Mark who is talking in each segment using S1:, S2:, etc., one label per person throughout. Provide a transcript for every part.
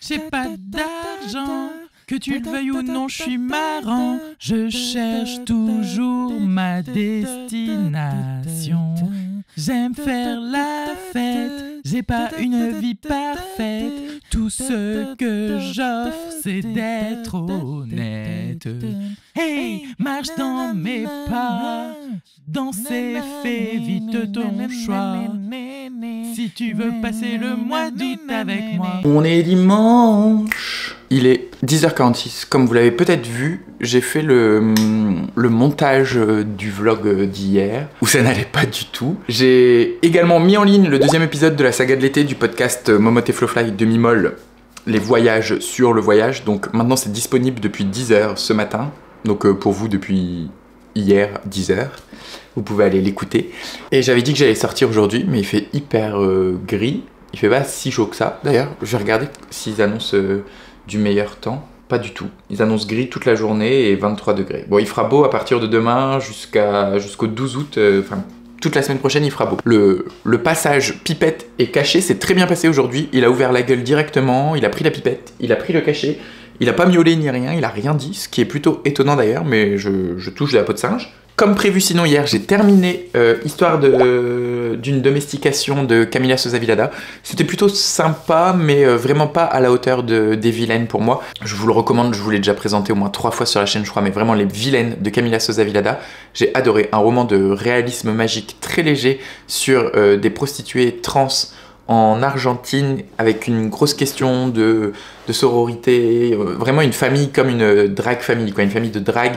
S1: J'ai pas d'argent, que tu le veuilles ou non, je suis marrant. Je cherche toujours ma destination. J'aime faire la fête, j'ai pas une vie parfaite. Tout ce que j'offre, c'est d'être honnête. Hey, marche dans mes pas, danser, fais vite ton choix. Si tu veux passer le mois d'août avec moi.
S2: On est dimanche. Il est 10h46. Comme vous l'avez peut-être vu, j'ai fait le montage du vlog d'hier, où ça n'allait pas du tout. J'ai également mis en ligne le deuxième épisode de la saga de l'été du podcast Momote Flowfly de Mimol, les voyages sur le voyage. Donc maintenant c'est disponible depuis 10h ce matin. Donc pour vous depuis hier 10h. Vous pouvez aller l'écouter. Et j'avais dit que j'allais sortir aujourd'hui, mais il fait hyper gris. Il fait pas si chaud que ça. D'ailleurs, je vais regarder s'ils annoncent du meilleur temps. Pas du tout. Ils annoncent gris toute la journée et 23 degrés. Bon, il fera beau à partir de demain jusqu'au 12 août. Enfin, toute la semaine prochaine, il fera beau. Le passage pipette et cachet s'est très bien passé aujourd'hui. Il a ouvert la gueule directement, il a pris la pipette, il a pris le cachet. Il a pas miaulé ni rien, il a rien dit, ce qui est plutôt étonnant d'ailleurs, mais je touche de la peau de singe. Comme prévu sinon hier, j'ai terminé Histoire d'une domestication de Camila Sosa Villada. C'était plutôt sympa, mais vraiment pas à la hauteur des vilaines pour moi. Je vous le recommande, je vous l'ai déjà présenté au moins 3 fois sur la chaîne je crois, mais vraiment les vilaines de Camila Sosa Villada. J'ai adoré, un roman de réalisme magique très léger sur des prostituées trans en Argentine, avec une grosse question de sororité, vraiment une famille comme une drag family, quoi, une famille de drag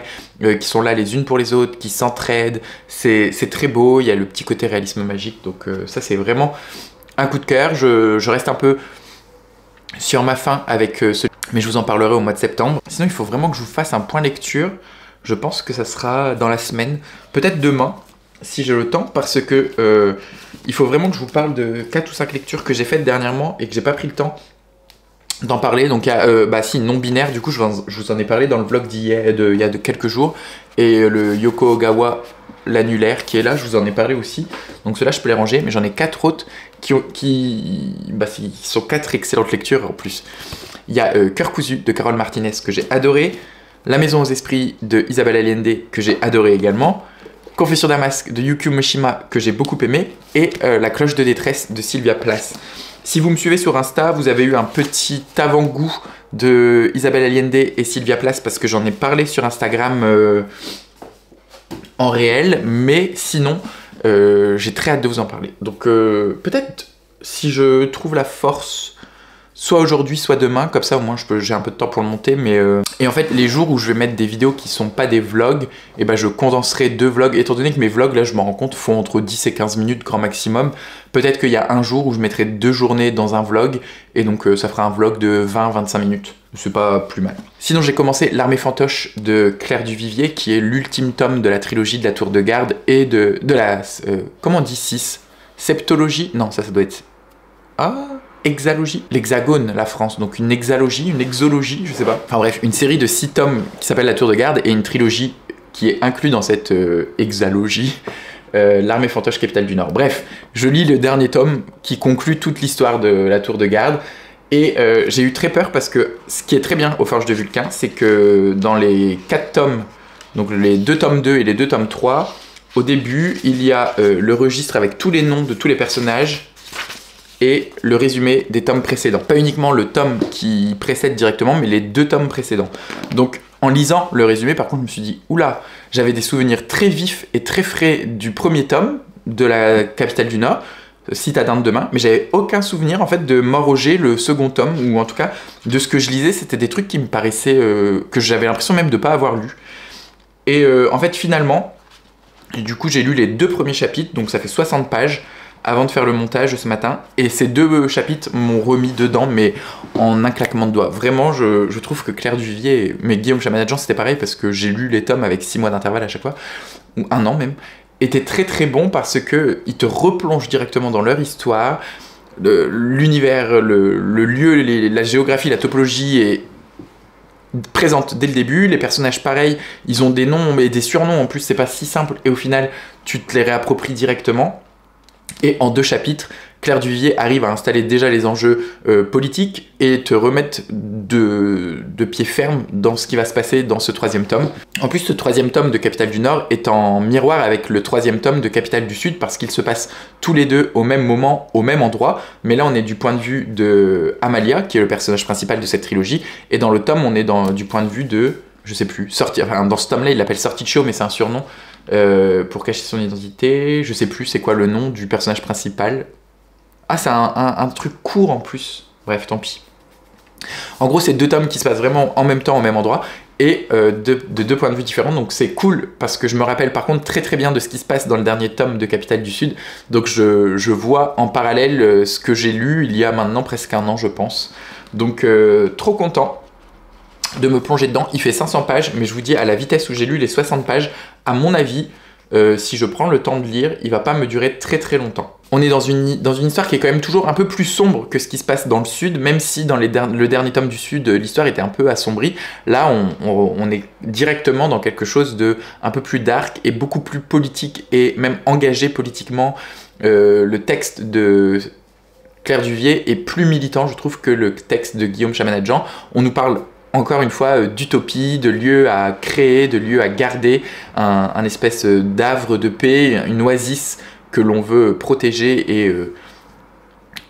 S2: qui sont là les unes pour les autres, qui s'entraident, c'est très beau, il y a le petit côté réalisme magique, donc ça c'est vraiment un coup de cœur. Je reste un peu sur ma faim avec ce... mais je vous en parlerai au mois de septembre. Sinon il faut vraiment que je vous fasse un point lecture, je pense que ça sera dans la semaine, peut-être demain, si j'ai le temps, parce que il faut vraiment que je vous parle de 4 ou 5 lectures que j'ai faites dernièrement et que j'ai pas pris le temps d'en parler. Donc il y a non-binaire, du coup je vous en ai parlé dans le vlog il y a quelques jours, et le Yoko Ogawa, l'annulaire qui est là, je vous en ai parlé aussi. Donc ceux-là je peux les ranger, mais j'en ai 4 autres qui sont 4 excellentes lectures en plus. Il y a Cœur cousu de Carole Martinez que j'ai adoré, La maison aux esprits de Isabelle Allende que j'ai adoré également, Confession d'un masque de Yukio Mishima que j'ai beaucoup aimé, et La cloche de détresse de Sylvia Plath. Si vous me suivez sur Insta, vous avez eu un petit avant-goût de Isabelle Allende et Sylvia Plath parce que j'en ai parlé sur Instagram en réel, mais sinon j'ai très hâte de vous en parler. Donc peut-être si je trouve la force, soit aujourd'hui, soit demain, comme ça au moins j'ai un peu de temps pour le monter, mais... Et en fait, les jours où je vais mettre des vidéos qui sont pas des vlogs, et ben je condenserai 2 vlogs, étant donné que mes vlogs, là je me rends compte, font entre 10 et 15 minutes grand maximum. Peut-être qu'il y a un jour où je mettrai 2 journées dans un vlog, et donc ça fera un vlog de 20-25 minutes. C'est pas plus mal. Sinon j'ai commencé L'Armée fantoche de Claire Duvivier, qui est l'ultime tome de la trilogie de la Tour de Garde, et de la... comment on dit 6 Septologie? Non, ça doit être... Ah, hexalogie, l'hexagone, la France, donc une hexalogie, une exologie, je sais pas. Enfin bref, une série de 6 tomes qui s'appelle La Tour de Garde et une trilogie qui est inclue dans cette hexalogie, L'Armée fantoche capitale du Nord. Bref, je lis le dernier tome qui conclut toute l'histoire de La Tour de Garde et j'ai eu très peur parce que ce qui est très bien aux Forges de Vulcain, c'est que dans les 4 tomes, donc les 2 tomes 2 et les 2 tomes 3, au début, il y a le registre avec tous les noms de tous les personnages et le résumé des tomes précédents. Pas uniquement le tome qui précède directement, mais les 2 tomes précédents. Donc, en lisant le résumé, par contre, je me suis dit, oula, j'avais des souvenirs très vifs et très frais du premier tome de la capitale du Nord, Citadin de demain, mais j'avais aucun souvenir, en fait, de Mort-Roger, le second tome, ou en tout cas, de ce que je lisais, c'était des trucs qui me paraissaient, que j'avais l'impression même de pas avoir lu. Et en fait, finalement, du coup, j'ai lu les 2 premiers chapitres, donc ça fait 60 pages, avant de faire le montage ce matin, et ces 2 chapitres m'ont remis dedans, mais en un claquement de doigts. Vraiment, je trouve que Claire Duvivier, mais Guillaume Chamanadjan, c'était pareil, parce que j'ai lu les tomes avec 6 mois d'intervalle à chaque fois, ou 1 an même, était très très bon parce que ils te replongent directement dans leur histoire, l'univers, le lieu, la géographie, la topologie est présente dès le début, les personnages pareils, ils ont des noms, mais des surnoms en plus, c'est pas si simple, et au final, tu te les réappropries directement. Et en 2 chapitres, Claire Duvivier arrive à installer déjà les enjeux politiques et te remettre de pied ferme dans ce qui va se passer dans ce 3e tome. En plus, ce 3e tome de Capitale du Nord est en miroir avec le 3e tome de Capitale du Sud parce qu'ils se passent tous les deux au même moment, au même endroit. Mais là, on est du point de vue de Amalia, qui est le personnage principal de cette trilogie, et dans le tome, on est du point de vue de, je sais plus, dans ce tome-là, il l'appelle Sorticho, mais c'est un surnom pour cacher son identité. Je sais plus c'est quoi le nom du personnage principal. Ah, c'est un truc court en plus. Bref, tant pis. En gros, c'est 2 tomes qui se passent vraiment en même temps, au même endroit, et de 2 points de vue différents, donc c'est cool, parce que je me rappelle par contre très très bien de ce qui se passe dans le dernier tome de Capitale du Sud, donc je vois en parallèle ce que j'ai lu il y a maintenant presque 1 an, je pense. Donc trop content de me plonger dedans. Il fait 500 pages, mais je vous dis, à la vitesse où j'ai lu les 60 pages, à mon avis, si je prends le temps de lire, il va pas me durer très très longtemps. On est dans une histoire qui est quand même toujours un peu plus sombre que ce qui se passe dans le Sud, même si dans le dernier tome du Sud, l'histoire était un peu assombrie. Là, on est directement dans quelque chose de un peu plus dark et beaucoup plus politique et même engagé politiquement. Le texte de Claire Duvivier est plus militant, je trouve, que le texte de Guillaume Chamanadjan. On nous parle encore une fois d'utopie, de lieu à créer, de lieu à garder, un espèce d'havre de paix, une oasis que l'on veut protéger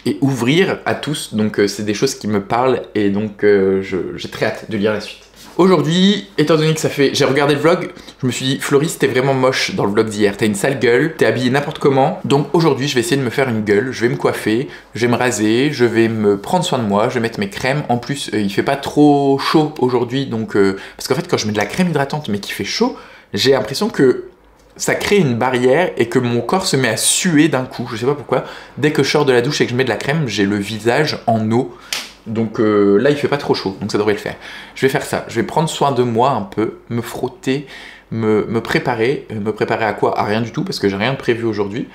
S2: et ouvrir à tous. Donc c'est des choses qui me parlent et donc j'ai très hâte de lire la suite. Aujourd'hui, étant donné que j'ai regardé le vlog, je me suis dit, Floris, t'es vraiment moche dans le vlog d'hier. T'as une sale gueule, t'es habillée n'importe comment. Donc aujourd'hui, je vais essayer de me faire une gueule, je vais me coiffer, je vais me raser, je vais me prendre soin de moi, je vais mettre mes crèmes. En plus, il fait pas trop chaud aujourd'hui, donc parce qu'en fait, quand je mets de la crème hydratante mais qu'il fait chaud, j'ai l'impression que ça crée une barrière et que mon corps se met à suer d'un coup. Je sais pas pourquoi. Dès que je sors de la douche et que je mets de la crème, j'ai le visage en eau. Donc là, il fait pas trop chaud, donc ça devrait le faire. Je vais faire ça, je vais prendre soin de moi un peu, me frotter, me préparer. Me préparer à quoi? À rien du tout, parce que j'ai rien de prévu aujourd'hui.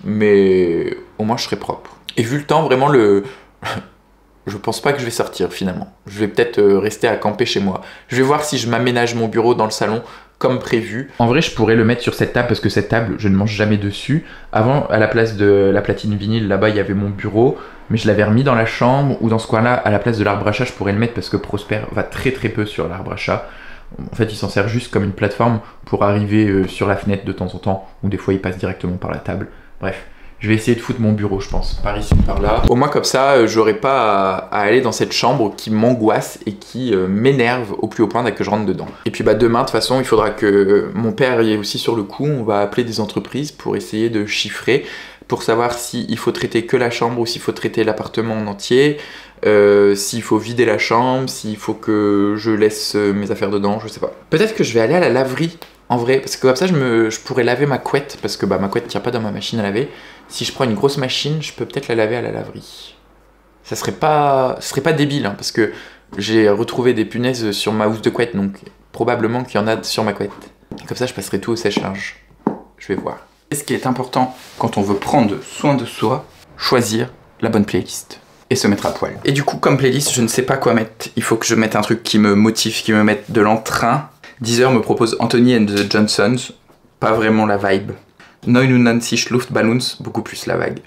S2: Mais au moins, je serai propre. Et vu le temps, vraiment, je pense pas que je vais sortir, finalement. Je vais peut-être rester à camper chez moi. Je vais voir si je m'aménage mon bureau dans le salon, comme prévu. En vrai, je pourrais le mettre sur cette table, parce que cette table, je ne mange jamais dessus. Avant, à la place de la platine vinyle, là-bas, il y avait mon bureau. Mais je l'avais remis dans la chambre ou dans ce coin-là, à la place de l'arbre à chat, je pourrais le mettre parce que Prosper va très très peu sur l'arbre à chat. En fait, il s'en sert juste comme une plateforme pour arriver sur la fenêtre de temps en temps, ou des fois il passe directement par la table. Bref, je vais essayer de foutre mon bureau, je pense, par ici, par là. Au moins comme ça, j'aurai pas à aller dans cette chambre qui m'angoisse et qui m'énerve au plus haut point dès que je rentre dedans. Et puis bah demain, de toute façon, il faudra que mon père y est aussi sur le coup. On va appeler des entreprises pour essayer de chiffrer, pour savoir s'il faut traiter que la chambre ou s'il faut traiter l'appartement en entier, s'il faut vider la chambre, s'il faut que je laisse mes affaires dedans, je sais pas. Peut-être que je vais aller à la laverie, en vrai, parce que comme ça je pourrais laver ma couette, parce que bah, ma couette tient pas dans ma machine à laver. Si je prends une grosse machine, je peux peut-être la laver à la laverie. Ce serait pas débile, hein, parce que j'ai retrouvé des punaises sur ma housse de couette, donc probablement qu'il y en a sur ma couette. Et comme ça, je passerai tout au sèche-linge. Je vais voir. Ce qui est important quand on veut prendre soin de soi, choisir la bonne playlist et se mettre à poil. Et du coup, comme playlist, je ne sais pas quoi mettre. Il faut que je mette un truc qui me motive, qui me mette de l'entrain. Deezer me propose Anthony and the Johnsons, pas vraiment la vibe. 99 Luftballons, beaucoup plus la vibe.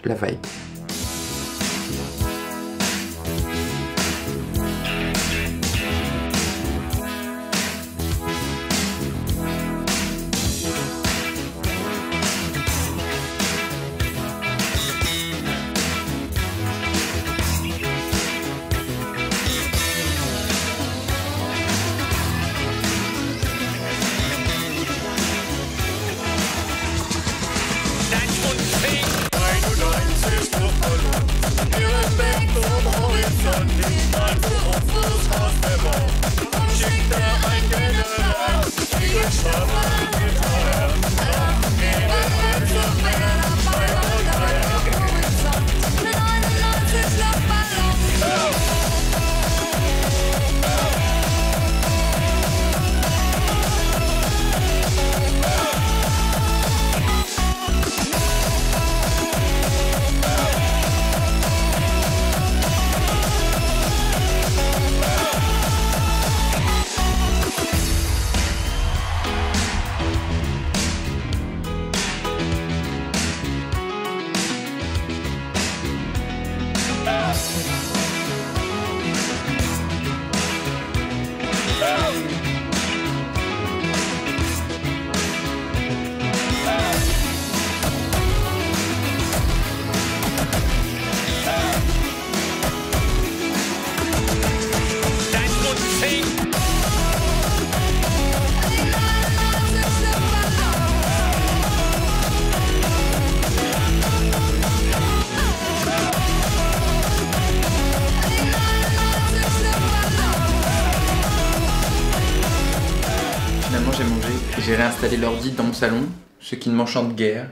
S2: j'ai réinstallé l'ordi dans mon salon, ce qui ne m'enchante guère.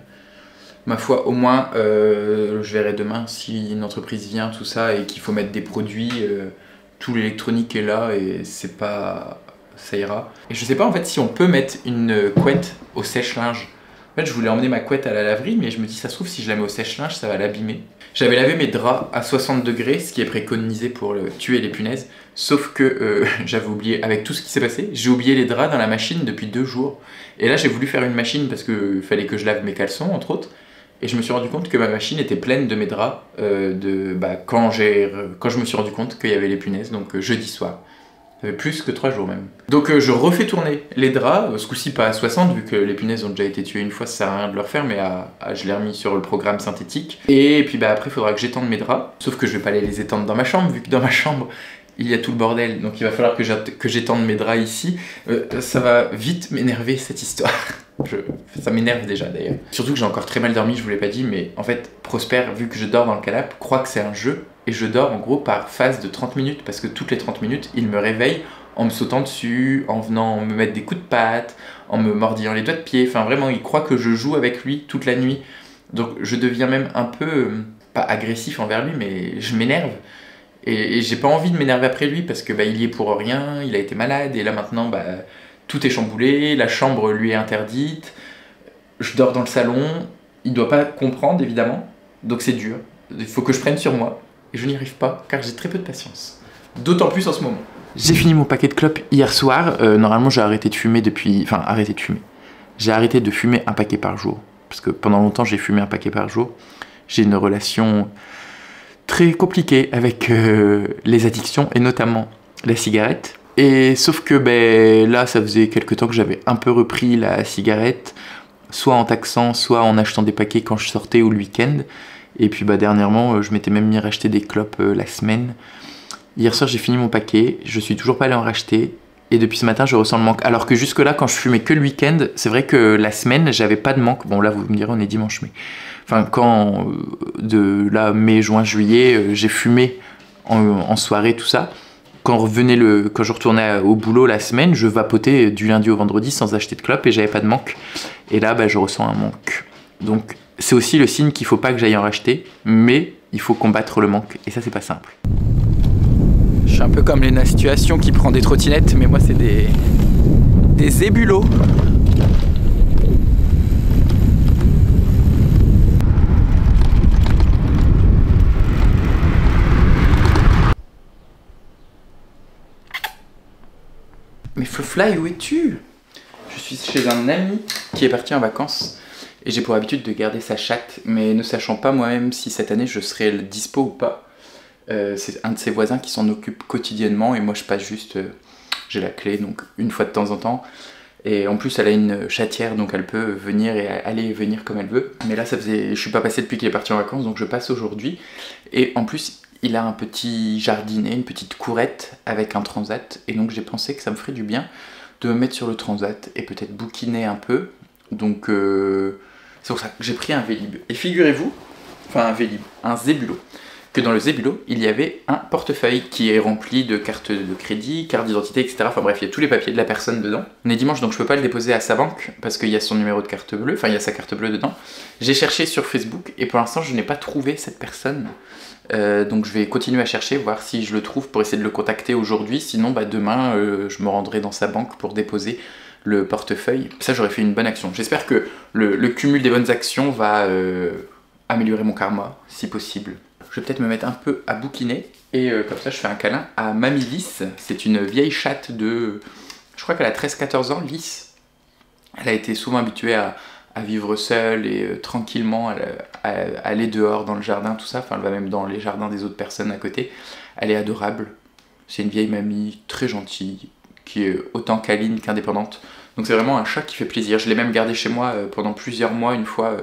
S2: Ma foi, au moins, je verrai demain si une entreprise vient, tout ça, et qu'il faut mettre des produits, tout l'électronique est là et c'est pas... ça ira. Et je sais pas en fait si on peut mettre une couette au sèche-linge. En fait, je voulais emmener ma couette à la laverie, mais je me dis, ça se trouve, si je la mets au sèche-linge, ça va l'abîmer. J'avais lavé mes draps à 60 degrés, ce qui est préconisé pour tuer les punaises. Sauf que j'avais oublié, avec tout ce qui s'est passé, j'ai oublié les draps dans la machine depuis 2 jours. Et là, j'ai voulu faire une machine parce qu'il fallait que je lave mes caleçons, entre autres. Et je me suis rendu compte que ma machine était pleine de mes draps quand je me suis rendu compte qu'il y avait les punaises, donc jeudi soir. Ça fait plus que 3 jours même. Donc je refais tourner les draps, ce coup-ci pas à 60 vu que les punaises ont déjà été tuées une fois, ça sert à rien de le refaire, mais je l'ai remis sur le programme synthétique. Et puis après il faudra que j'étende mes draps, sauf que je vais pas aller les étendre dans ma chambre vu que dans ma chambre il y a tout le bordel, donc il va falloir que j'étende mes draps ici. Ça va vite m'énerver cette histoire. Ça m'énerve déjà d'ailleurs. Surtout que j'ai encore très mal dormi, je vous l'ai pas dit, mais en fait Prosper, vu que je dors dans le canapé, croit que c'est un jeu. Et je dors en gros par phase de 30 minutes, parce que toutes les 30 minutes, il me réveille en me sautant dessus, en venant me mettre des coups de patte, en me mordillant les doigts de pied. Enfin vraiment, il croit que je joue avec lui toute la nuit. Donc je deviens même un peu, pas agressif envers lui, mais je m'énerve. Et j'ai pas envie de m'énerver après lui, parce que il y est pour rien, il a été malade, et là maintenant, tout est chamboulé, la chambre lui est interdite, je dors dans le salon, il doit pas comprendre évidemment, donc c'est dur. Il faut que je prenne sur moi. Et je n'y arrive pas, car j'ai très peu de patience. D'autant plus en ce moment. J'ai fini mon paquet de clopes hier soir. Normalement, j'ai arrêté de fumer depuis... Enfin, arrêté de fumer. J'ai arrêté de fumer un paquet par jour. Parce que pendant longtemps, j'ai fumé un paquet par jour. J'ai une relation très compliquée avec les addictions, et notamment la cigarette. Et sauf que là, ça faisait quelques temps que j'avais un peu repris la cigarette, soit en taxant, soit en achetant des paquets quand je sortais ou le week-end. Et puis dernièrement, je m'étais même mis à racheter des clopes la semaine. Hier soir, j'ai fini mon paquet, je suis toujours pas allé en racheter. Et depuis ce matin, je ressens le manque. Alors que jusque-là, quand je fumais que le week-end, c'est vrai que la semaine, j'avais pas de manque. Bon, là, vous me direz, on est dimanche, mais... Enfin, quand de là, mai, juin, juillet, j'ai fumé en soirée, tout ça. Quand je retournais au boulot la semaine, je vapotais du lundi au vendredi sans acheter de clopes et j'avais pas de manque. Et là, je ressens un manque. Donc... c'est aussi le signe qu'il faut pas que j'aille en racheter, mais il faut combattre le manque, et ça c'est pas simple. Je suis un peu comme Lena Situation qui prend des trottinettes, mais moi c'est des ébulots. Mais Fly, où es-tu? Je suis chez un ami qui est parti en vacances. Et j'ai pour habitude de garder sa chatte, mais ne sachant pas moi-même si cette année je serai dispo ou pas. C'est un de ses voisins qui s'en occupe quotidiennement et moi je passe juste, j'ai la clé donc une fois de temps en temps. Et en plus elle a une chatière donc elle peut venir et aller et venir comme elle veut. Mais là je suis pas passé depuis qu'il est parti en vacances donc je passe aujourd'hui. Et en plus il a un petit jardinet, une petite courette avec un transat. Et donc j'ai pensé que ça me ferait du bien de me mettre sur le transat et peut-être bouquiner un peu. Donc c'est pour ça que j'ai pris un Vélib. Et figurez-vous, un Zébulo, que dans le Zébulo, il y avait un portefeuille qui est rempli de cartes de crédit, carte d'identité, etc. Enfin bref, il y a tous les papiers de la personne dedans. On est dimanche, donc je peux pas le déposer à sa banque, parce qu'il y a son numéro de carte bleue, enfin il y a sa carte bleue dedans. J'ai cherché sur Facebook, et pour l'instant je n'ai pas trouvé cette personne. Donc je vais continuer à chercher, voir si je le trouve pour essayer de le contacter aujourd'hui. Sinon, demain, je me rendrai dans sa banque pour déposer le portefeuille. Ça, j'aurais fait une bonne action. J'espère que le cumul des bonnes actions va améliorer mon karma, si possible. Je vais peut-être me mettre un peu à bouquiner, et comme ça je fais un câlin à Mamie Lys. C'est une vieille chatte de... je crois qu'elle a 13-14 ans, Lys. Elle a été souvent habituée à vivre seule et tranquillement, à aller dehors dans le jardin, tout ça. Enfin, elle va même dans les jardins des autres personnes à côté. Elle est adorable. C'est une vieille mamie très gentille, qui est autant câline qu'indépendante. Donc c'est vraiment un chat qui fait plaisir. Je l'ai même gardé chez moi pendant plusieurs mois, une fois,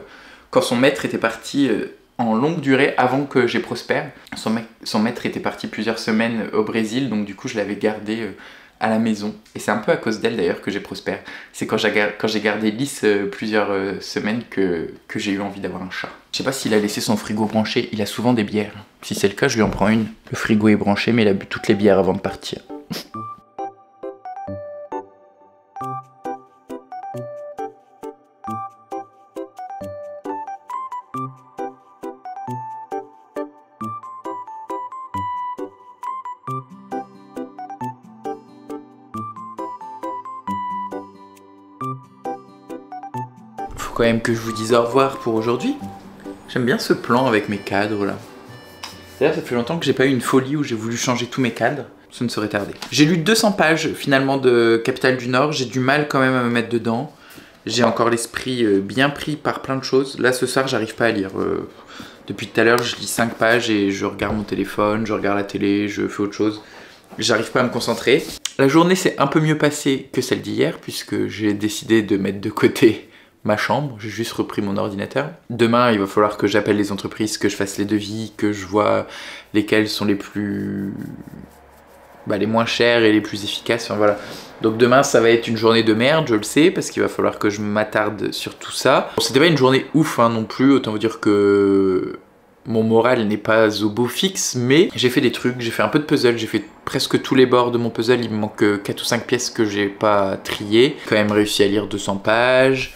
S2: quand son maître était parti en longue durée, avant que j'ai Prosper. Son maître était parti plusieurs semaines au Brésil, donc du coup je l'avais gardé à la maison. Et c'est un peu à cause d'elle d'ailleurs que j'ai Prosper. C'est quand j'ai gardé Lys plusieurs semaines que j'ai eu envie d'avoir un chat. Je sais pas s'il a laissé son frigo branché, il a souvent des bières. Si c'est le cas, je lui en prends une. Le frigo est branché, mais il a bu toutes les bières avant de partir. Faut quand même que je vous dise au revoir pour aujourd'hui. J'aime bien ce plan avec mes cadres là. D'ailleurs, ça fait longtemps que j'ai pas eu une folie où j'ai voulu changer tous mes cadres. Ça ne serait tardé. J'ai lu 200 pages finalement de Capitale du Nord. J'ai du mal quand même à me mettre dedans. J'ai encore l'esprit bien pris par plein de choses. Là, ce soir, j'arrive pas à lire. Depuis tout à l'heure, je lis 5 pages et je regarde mon téléphone, je regarde la télé, je fais autre chose. J'arrive pas à me concentrer. La journée s'est un peu mieux passée que celle d'hier puisque j'ai décidé de mettre de côté ma chambre. J'ai juste repris mon ordinateur. Demain, il va falloir que j'appelle les entreprises, que je fasse les devis, que je vois lesquels sont les plus... les moins chers et les plus efficaces. Enfin, voilà. Donc demain, ça va être une journée de merde, je le sais, parce qu'il va falloir que je m'attarde sur tout ça. Bon, c'était pas une journée ouf non plus, autant vous dire que mon moral n'est pas au beau fixe, mais j'ai fait des trucs, j'ai fait un peu de puzzle, j'ai fait presque tous les bords de mon puzzle, il me manque 4 ou 5 pièces que j'ai pas triées. J'ai quand même réussi à lire 200 pages.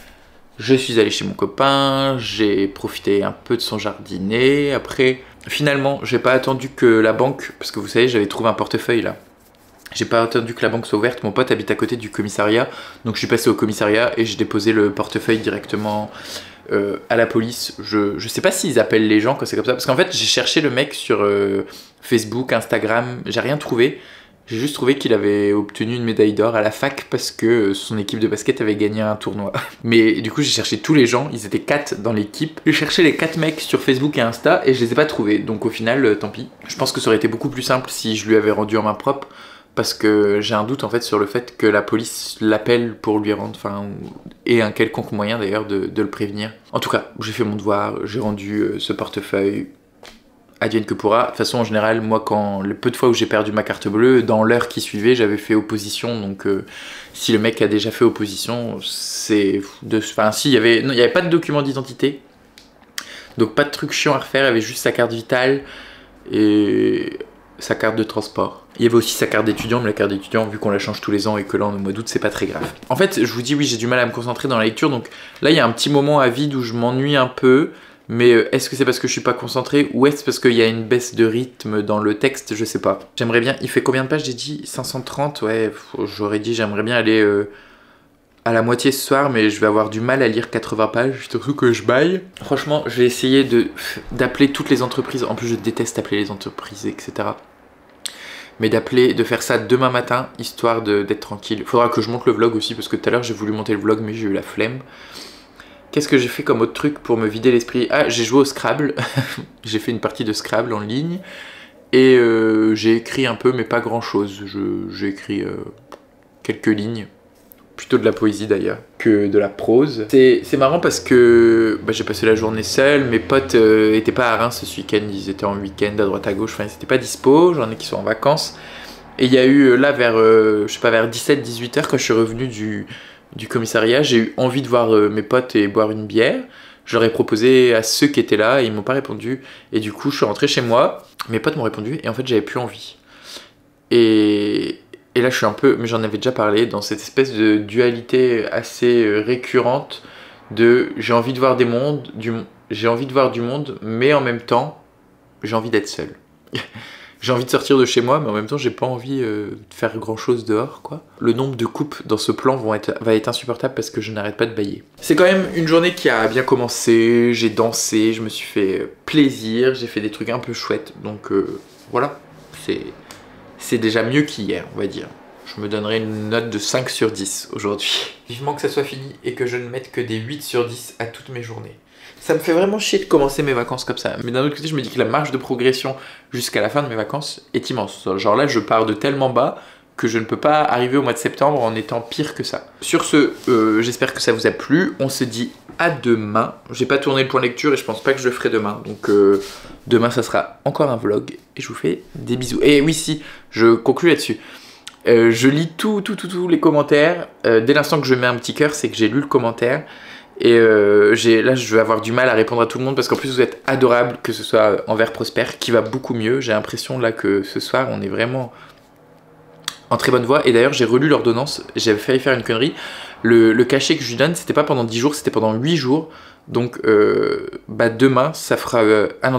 S2: Je suis allé chez mon copain, j'ai profité un peu de son jardinet. Après, finalement, j'ai pas attendu que la banque, parce que vous savez, j'avais trouvé un portefeuille là. J'ai pas attendu que la banque soit ouverte. Mon pote habite à côté du commissariat, donc je suis passé au commissariat et j'ai déposé le portefeuille directement à la police. Je sais pas s'ils appellent les gens quand c'est comme ça, parce qu'en fait, j'ai cherché le mec sur Facebook, Instagram, j'ai rien trouvé. J'ai juste trouvé qu'il avait obtenu une médaille d'or à la fac parce que son équipe de basket avait gagné un tournoi. Mais du coup, j'ai cherché tous les gens, ils étaient 4 dans l'équipe. J'ai cherché les 4 mecs sur Facebook et Insta et je les ai pas trouvés. Donc au final, tant pis. Je pense que ça aurait été beaucoup plus simple si je lui avais rendu en main propre parce que j'ai un doute en fait sur le fait que la police l'appelle pour lui rendre, et un quelconque moyen d'ailleurs de le prévenir. En tout cas, j'ai fait mon devoir, j'ai rendu ce portefeuille. Advienne que pourra. De toute façon, en général, moi, le peu de fois où j'ai perdu ma carte bleue, dans l'heure qui suivait, j'avais fait opposition. Donc, si le mec a déjà fait opposition, c'est... il y avait pas de document d'identité. Donc, pas de truc chiant à refaire. Il y avait juste sa carte vitale et sa carte de transport. Il y avait aussi sa carte d'étudiant, mais la carte d'étudiant, vu qu'on la change tous les ans et que là, en mois d'août, c'est pas très grave. En fait, je vous dis, oui, j'ai du mal à me concentrer dans la lecture. Donc là, il y a un petit moment à vide où je m'ennuie un peu. Mais est-ce que c'est parce que je suis pas concentré ou est-ce parce qu'il y a une baisse de rythme dans le texte? Je sais pas. J'aimerais bien... Il fait combien de pages j'ai dit? 530? Ouais, j'aurais dit j'aimerais bien aller à la moitié ce soir, mais je vais avoir du mal à lire 80 pages, surtout que je baille. Franchement, je vais essayer d'appeler toutes les entreprises. En plus, je déteste appeler les entreprises, etc. Mais de faire ça demain matin, histoire d'être tranquille. Faudra que je monte le vlog aussi, parce que tout à l'heure j'ai voulu monter le vlog, mais j'ai eu la flemme. Qu'est-ce que j'ai fait comme autre truc pour me vider l'esprit? Ah, j'ai joué au Scrabble. J'ai fait une partie de Scrabble en ligne. Et j'ai écrit un peu, mais pas grand-chose. J'ai écrit quelques lignes. Plutôt de la poésie d'ailleurs, que de la prose. C'est marrant parce que j'ai passé la journée seule. Mes potes étaient pas à Reims ce week-end. Ils étaient en week-end à droite à gauche. Enfin, ils étaient pas dispo. J'en ai qui sont en vacances. Et il y a eu là vers, je sais pas, vers 17-18 heures quand je suis revenu du commissariat, j'ai eu envie de voir mes potes et boire une bière. Je leur ai proposé à ceux qui étaient là et ils m'ont pas répondu. Et du coup, je suis rentré chez moi, mes potes m'ont répondu et en fait, j'avais plus envie. Et là, je suis un peu, mais j'en avais déjà parlé, dans cette espèce de dualité assez récurrente de j'ai envie de voir j'ai envie de voir du monde, mais en même temps, j'ai envie d'être seul. J'ai envie de sortir de chez moi, mais en même temps, j'ai pas envie de faire grand chose dehors, quoi. Le nombre de coupes dans ce plan va être insupportable parce que je n'arrête pas de bâiller. C'est quand même une journée qui a bien commencé, j'ai dansé, je me suis fait plaisir, j'ai fait des trucs un peu chouettes, donc voilà, c'est déjà mieux qu'hier, on va dire. Je me donnerai une note de 5 sur 10 aujourd'hui. Vivement que ça soit fini et que je ne mette que des 8 sur 10 à toutes mes journées. Ça me fait vraiment chier de commencer mes vacances comme ça. Mais d'un autre côté, je me dis que la marge de progression jusqu'à la fin de mes vacances est immense. Genre là, je pars de tellement bas que je ne peux pas arriver au mois de septembre en étant pire que ça. Sur ce, j'espère que ça vous a plu. On se dit à demain. J'ai pas tourné le point lecture et je pense pas que je le ferai demain. Donc demain, ça sera encore un vlog. Et je vous fais des bisous. Et oui, si, je conclue là-dessus. Je lis tous les commentaires. Dès l'instant que je mets un petit cœur, c'est que j'ai lu le commentaire. Et là, je vais avoir du mal à répondre à tout le monde parce qu'en plus, vous êtes adorables, que ce soit Envers Prosper, qui va beaucoup mieux. J'ai l'impression là que ce soir, on est vraiment en très bonne voie. Et d'ailleurs, j'ai relu l'ordonnance. J'avais failli faire une connerie. Le cachet que je lui donne, c'était pas pendant 10 jours, c'était pendant 8 jours. Donc, demain, ça fera...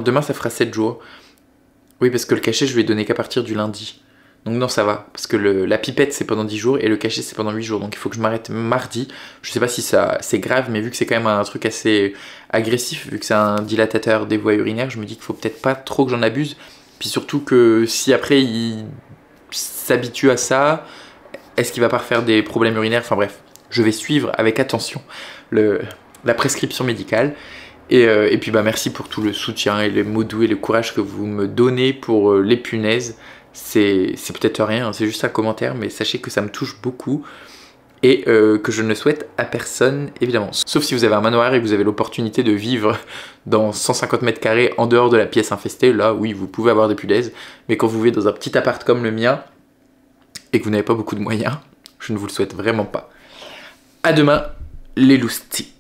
S2: demain, ça fera 7 jours. Oui, parce que le cachet, je lui ai donné qu'à partir du lundi. Donc non, ça va, parce que la pipette c'est pendant 10 jours et le cachet c'est pendant 8 jours, donc il faut que je m'arrête mardi. Je sais pas si c'est grave, mais vu que c'est quand même un truc assez agressif, vu que c'est un dilatateur des voies urinaires, je me dis qu'il faut peut-être pas trop que j'en abuse. Puis surtout que si après il s'habitue à ça, est-ce qu'il va pas refaire des problèmes urinaires? Enfin bref, je vais suivre avec attention la prescription médicale. Et puis bah merci pour tout le soutien et les mots doux et le courage que vous me donnez pour les punaises. C'est peut-être rien, c'est juste un commentaire, mais sachez que ça me touche beaucoup et que je ne souhaite à personne, évidemment. Sauf si vous avez un manoir et que vous avez l'opportunité de vivre dans 150 mètres carrés en dehors de la pièce infestée, là oui, vous pouvez avoir des punaises, mais quand vous vivez dans un petit appart comme le mien et que vous n'avez pas beaucoup de moyens, je ne vous le souhaite vraiment pas. À demain, les loustiques.